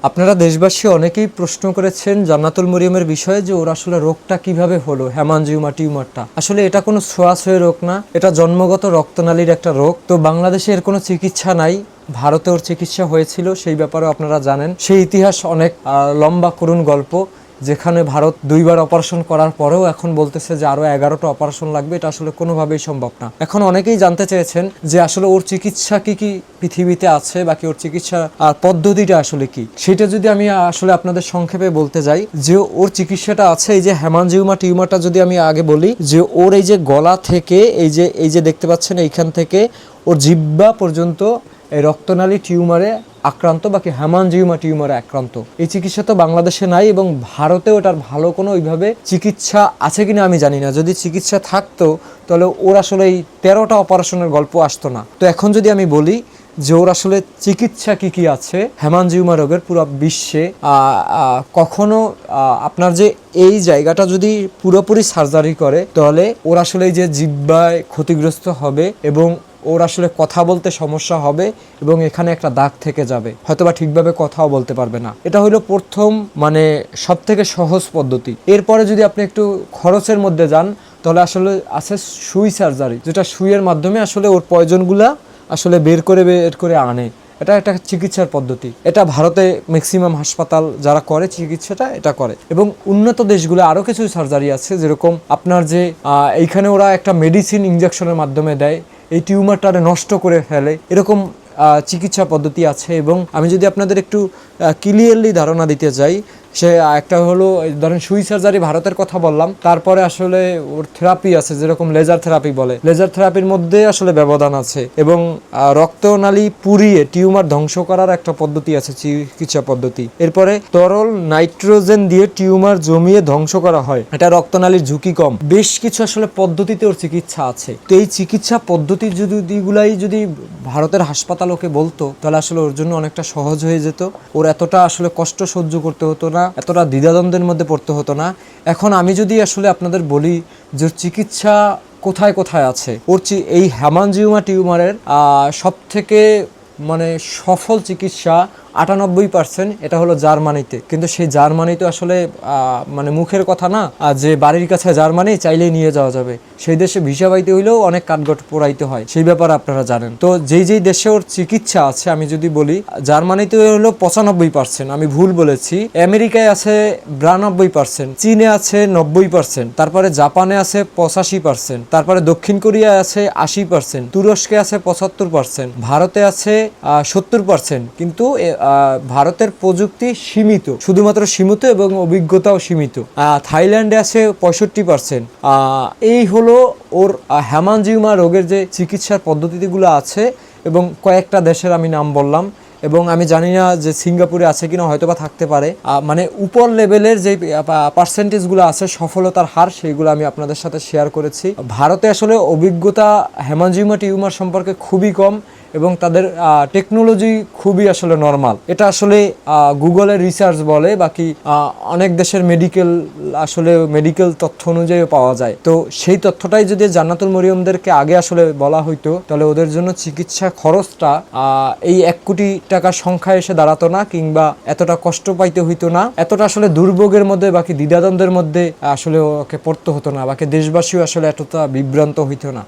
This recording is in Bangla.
আপনারা দেশবাসী অনেকেই প্রশ্ন করেছেন জান্নাতুল মরিয়মের বিষয়ে যে ওর আসলে রোগটা কিভাবে হলো, হেমানজিওমা টিউমারটা। আসলে এটা কোনো ছোঁয়াছুঁয়ি রোগ না, এটা জন্মগত রক্তনালীর একটা রোগ। তো বাংলাদেশে এর কোনো চিকিৎসা নাই, ভারতে ওর চিকিৎসা হয়েছিল, সেই ব্যাপারেও আপনারা জানেন। সেই ইতিহাস অনেক লম্বা করুণ গল্প, যেখানে ভারত দুইবার অপারেশন করার পরেও এখন বলতেছে যে আরো 11টা অপারেশন লাগবে। এটা আসলে কোনোভাবেই সম্ভব না। এখন অনেকেই জানতে চেয়েছেন যে আসলে ওর চিকিৎসা কি কি পৃথিবীতে আছে, বাকি ওর চিকিৎসা পদ্ধতিটা আসলে কি, সেটা যদি আমি আসলে আপনাদের সংক্ষেপে বলতে যাই যে ওর চিকিৎসাটা আছে। এই যে হেমানজিওমা টিউমারটা যদি আমি আগে বলি, যে ওর এই যে গলা থেকে এই যে দেখতে পাচ্ছেন এইখান থেকে ওর জিহ্বা পর্যন্ত এই রক্তনালী টিউমারে আক্রান্ত, বাকি হেমানজিওমা টিউমারে আক্রান্ত। এই চিকিৎসা তো বাংলাদেশে নাই এবং ভারতেও এটার ভালো কোনো ওইভাবে চিকিৎসা আছে কিনা আমি জানি না। যদি চিকিৎসা থাকতো তাহলে ওর আসলে এই 13টা অপারেশনের গল্প আসতো না। তো এখন যদি আমি বলি যে ওর আসলে চিকিৎসা কি কি আছে হেমানজিওমা রোগের পুরো বিশ্বে, কখনো আপনার যে এই জায়গাটা যদি পুরোপুরি সার্জারি করে তাহলে ওর আসলে এই যে জিহ্বায় ক্ষতিগ্রস্ত হবে এবং ওর আসলে কথা বলতে সমস্যা হবে এবং এখানে একটা দাগ থেকে যাবে, হয়তোবা ঠিকভাবে কথাও বলতে পারবে না। এটা হলো প্রথম মানে সব থেকে সহজ পদ্ধতি। এরপরে যদি আপনি একটু খরচের মধ্যে যান তাহলে আসলে আছে সুই সার্জারি, যেটা সুইয়ের মাধ্যমে আসলে ওর পয়জনগুলা আসলে বের করে আনে। এটা একটা চিকিৎসার পদ্ধতি। এটা ভারতে ম্যাক্সিমাম হাসপাতাল যারা করে চিকিৎসাটা এটা করে। এবং উন্নত দেশগুলো আরও কিছু সার্জারি আছে, যেরকম আপনার যে এইখানে ওরা একটা মেডিসিন ইনজেকশনের মাধ্যমে দেয়, এই টিউমারটারে নষ্ট করে ফেলে, এরকম চিকিৎসা পদ্ধতি আছে। এবং আমি যদি আপনাদের একটু ক্লিয়ারলি ধারণা দিতে চাই, সে একটা হলো ধরেন সুই সার্জারি ভারতের কথা বললাম, তারপরে আসলে ওর থেরাপি আছে, যেরকম লেজার থেরাপি বলে, লেজার থেরাপির মধ্যে আসলে ব্যবধান আছে। এবং রক্তনালী পুড়িয়ে টিউমার ধ্বংস করার একটা পদ্ধতি আছে, চিকিৎসা পদ্ধতি। এরপরে তরল নাইট্রোজেন দিয়ে টিউমার জমিয়ে ধ্বংস করা হয়, এটা রক্তনালীর ঝুঁকি কম। বেশ কিছু আসলে পদ্ধতিতে ওর চিকিৎসা আছে। তো এই চিকিৎসা পদ্ধতি যদি ভারতের হাসপাতাল ওকে বলতো তাহলে আসলে ওর জন্য অনেকটা সহজ হয়ে যেত, ওর এতটা আসলে কষ্ট সহ্য করতে হতো না, এতটা দ্বিধাদ্বন্দ্বের মধ্যে পড়তে হতো না। এখন আমি যদি আসলে আপনাদের বলি যে চিকিৎসা কোথায় কোথায় আছে, ওর এই হেমানজিওমা টিউমারের সব থেকে মানে সফল চিকিৎসা 98% এটা হলো জার্মানিতে। কিন্তু সেই জার্মানিতে আসলে মানে মুখের কথা না, যে বাড়ির কাছে জার্মানি চাইলেই নিয়ে যাওয়া যাবে, সেই দেশে ভিসা পাইতে হইলেও অনেক কাঠগড় পোড়াইতে হয়, সেই ব্যাপারে আপনারা জানেন। তো যেই দেশে ওর চিকিৎসা আছে আমি যদি বলি, জার্মানিতে হলো 95%, আমি ভুল বলেছি, আমেরিকায় আছে 92%, চীনে আছে 90%, তারপরে জাপানে আছে 85%, তারপরে দক্ষিণ কোরিয়ায় আছে 80%, তুরস্কে আছে 75%, ভারতে আছে 70%। কিন্তু ভারতের প্রযুক্তি সীমিত, শুধুমাত্র সীমিত এবং অভিজ্ঞতাও সীমিত। থাইল্যান্ডে আছে 65%। এই হলো ওর হেমানজিওমা রোগের যে চিকিৎসার পদ্ধতিগুলো আছে এবং কয়েকটা দেশের আমি নাম বললাম। এবং আমি জানি না যে সিঙ্গাপুরে আছে কিনা, হয়তো বা থাকতে পারে। মানে উপর লেভেলের যে পার্সেন্টেজগুলো আছে সফলতার হার, সেইগুলো আমি আপনাদের সাথে শেয়ার করেছি। ভারতে আসলে অভিজ্ঞতা হেমানজিওমা টিউমার সম্পর্কে খুবই কম এবং তাদের টেকনোলজি খুবই আসলে নর্মাল। এটা আসলে গুগলের রিসার্চ বলে, বাকি অনেক দেশের মেডিকেল তথ্য অনুযায়ী পাওয়া যায়। তো সেই তথ্যটাই যদি জান্নাতুল মরিয়মদেরকে আগে আসলে বলা হইতো তাহলে ওদের জন্য চিকিৎসা খরচটা এই 1 কোটি টাকার সংখ্যায় এসে দাঁড়াতো না, কিংবা এতটা কষ্ট পাইতে হইতো না, এতটা আসলে দুর্ভোগের মধ্যে বাকি দ্বিধাদ্বন্দ্বের মধ্যে আসলে ওকে পড়তে হতো না, বাকি দেশবাসীও আসলে এতটা বিভ্রান্ত হইতো না।